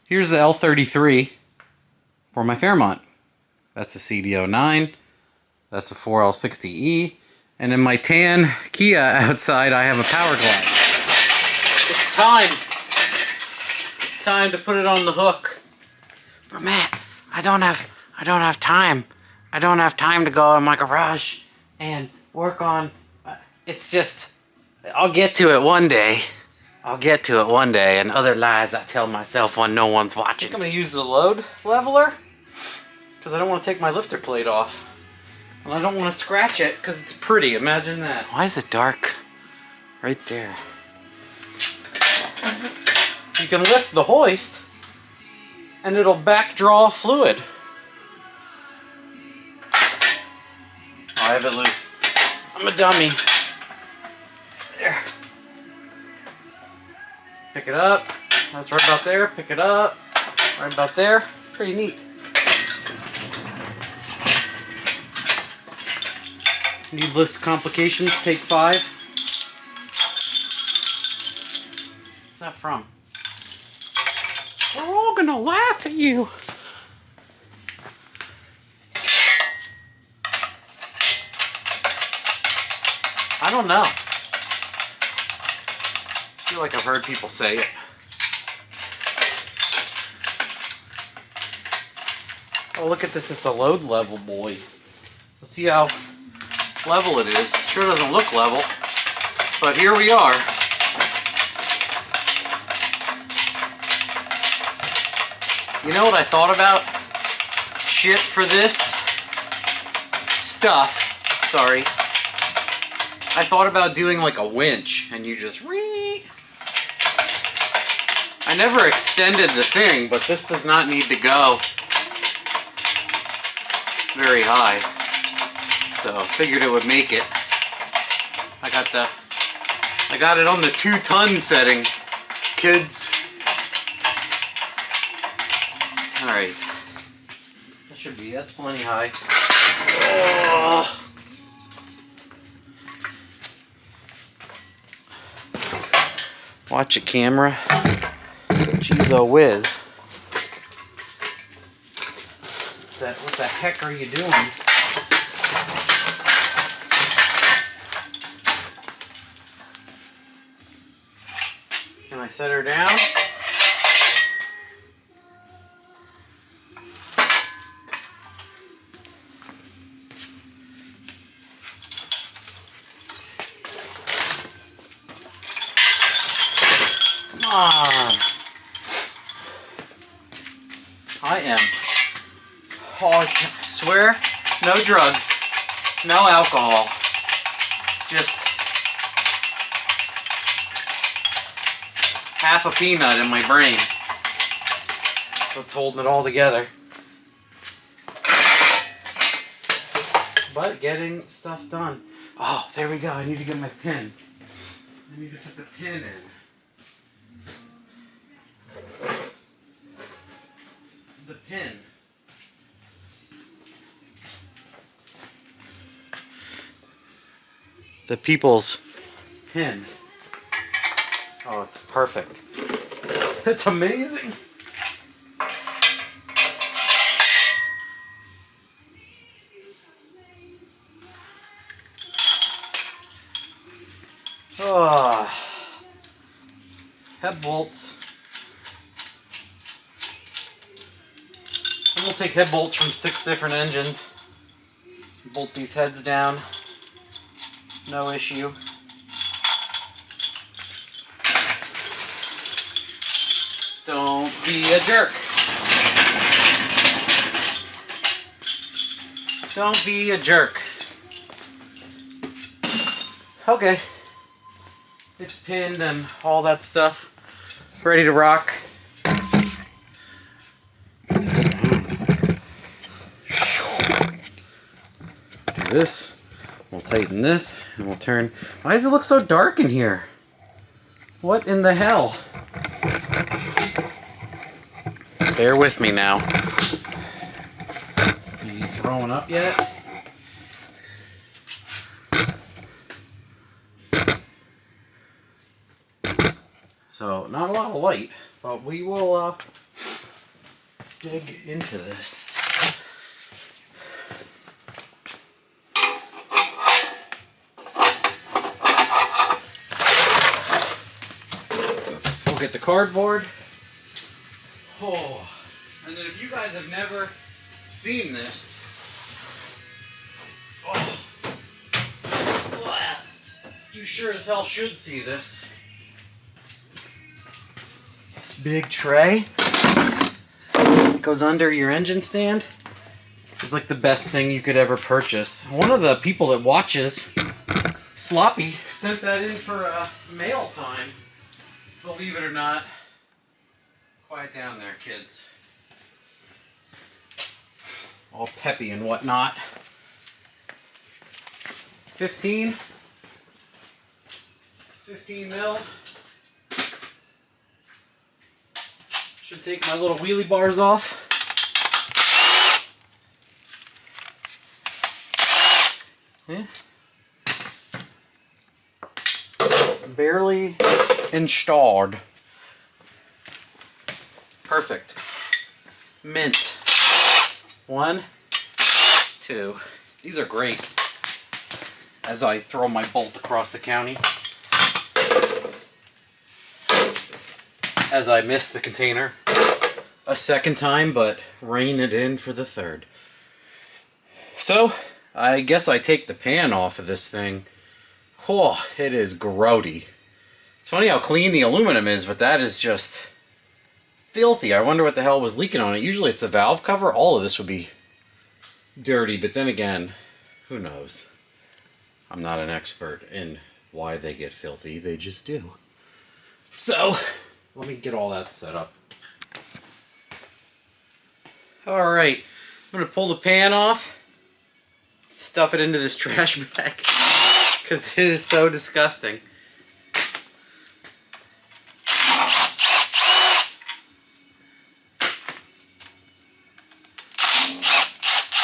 Here's the L33 for my Fairmont. That's the CD09. That's the 4L60E. And in my tan Kia outside, I have a Power Glide. It's time. It's time to put it on the hook. But Matt, I don't have time. I don't have time to go in my garage and work on. It's just, I'll get to it one day. I'll get to it one day, and other lies I tell myself when no one's watching. I think I'm gonna use the load leveler because I don't want to take my lifter plate off. And I don't want to scratch it because it's pretty. Imagine that. Why is it dark right there? You can lift the hoist and it'll back draw fluid. Oh, I have it loose. I'm a dummy. There. Pick it up. That's right about there. Pick it up. Right about there. Pretty neat. Needless complications, take 5. What's that from? We're all gonna laugh at you. I don't know. I feel like I've heard people say it. Oh, look at this. It's a load level, boy. Let's see how level it is. Sure doesn't look level, but here we are. You know what I thought about? Shit for this stuff. Sorry. I thought about doing like a winch and you just I never extended the thing, but this does not need to go very high. So figured it would make it. I got it on the 2-ton setting, kids. Alright. That's plenty high. Oh. Watch it, camera. Jeez, oh whiz. What the heck are you doing? Can I set her down? Come on. I am. Oh, I swear, no drugs, no alcohol, just half a peanut in my brain. That's what's holding it all together. But getting stuff done. Oh, there we go. I need to get my pin. I need to put the pin in. The pin. The people's pin. Oh, it's perfect. It's amazing. Oh. Head bolts. And we'll take head bolts from 6 different engines. Bolt these heads down. No issue. Don't be a jerk. Don't be a jerk. Okay. It's pinned and all that stuff. Ready to rock. Do this. We'll tighten this and we'll turn. Why does it look so dark in here? What in the hell? Bear with me now. Are you throwing up yet? So, not a lot of light, but we will dig into this. We'll get the cardboard. Oh, and then if you guys have never seen this, oh, you sure as hell should see this. This big tray goes under your engine stand. It's like the best thing you could ever purchase. One of the people that watches, Sloppy, sent that in for mail time. Believe it or not. Quiet down there, kids. All peppy and whatnot. 15 mil. Should take my little wheelie bars off. Yeah. Barely installed. Perfect. Mint. 1, 2. These are great as I throw my bolt across the county. As I miss the container a second time, but rein it in for the third. So, I guess I take the pan off of this thing. Oh, it is grody. It's funny how clean the aluminum is, but that is just filthy. I wonder what the hell was leaking on it. Usually it's the valve cover. All of this would be dirty, but then again, who knows? I'm not an expert in why they get filthy. They just do. So, let me get all that set up. Alright, I'm going to pull the pan off, stuff it into this trash bag, because it is so disgusting.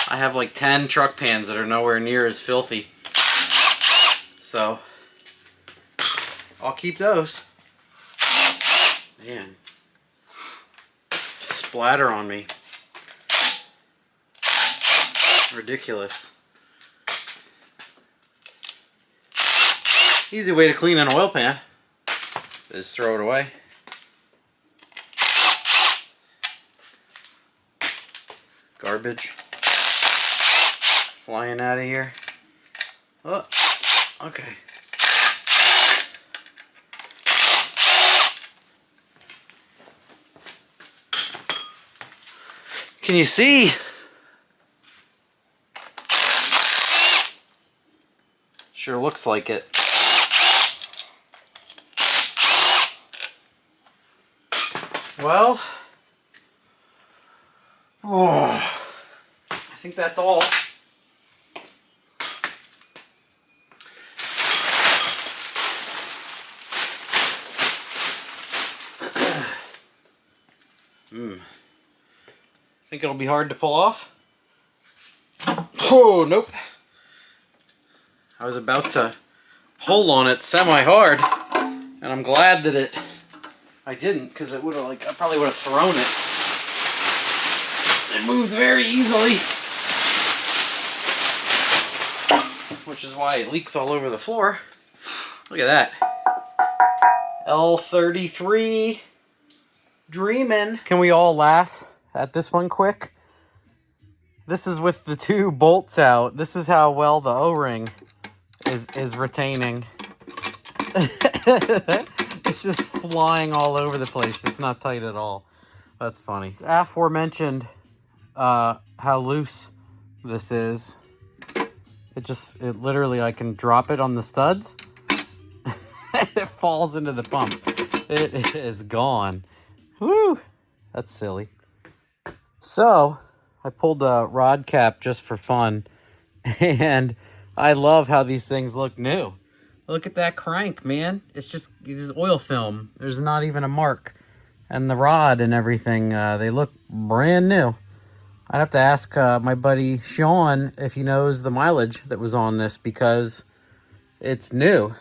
I have like 10 truck pans that are nowhere near as filthy. So, I'll keep those. Man. Splatter on me. Ridiculous. Easy way to clean an oil pan is throw it away. Garbage flying out of here. Oh, okay. Can you see? Sure looks like it. Well, oh, I think that's all. Think it'll be hard to pull off? Oh, nope. I was about to pull on it semi-hard, and I'm glad that I didn't, because it would have, I probably would have thrown it. It moves very easily, which is why it leaks all over the floor. Look at that. L33 dreamin'. Can we all laugh at this one quick? This is with the 2 bolts out. This is how well the O-ring is retaining. It's just flying all over the place. It's not tight at all. That's funny. Aforementioned how loose this is. It literally, I can drop it on the studs. It falls into the pump. It is gone. Woo! That's silly. So, I pulled a rod cap just for fun. And I love how these things look new. Look at that crank, man. It's just oil film. There's not even a mark. And the rod and everything, they look brand new. I'd have to ask my buddy Sean if he knows the mileage that was on this, because it's new.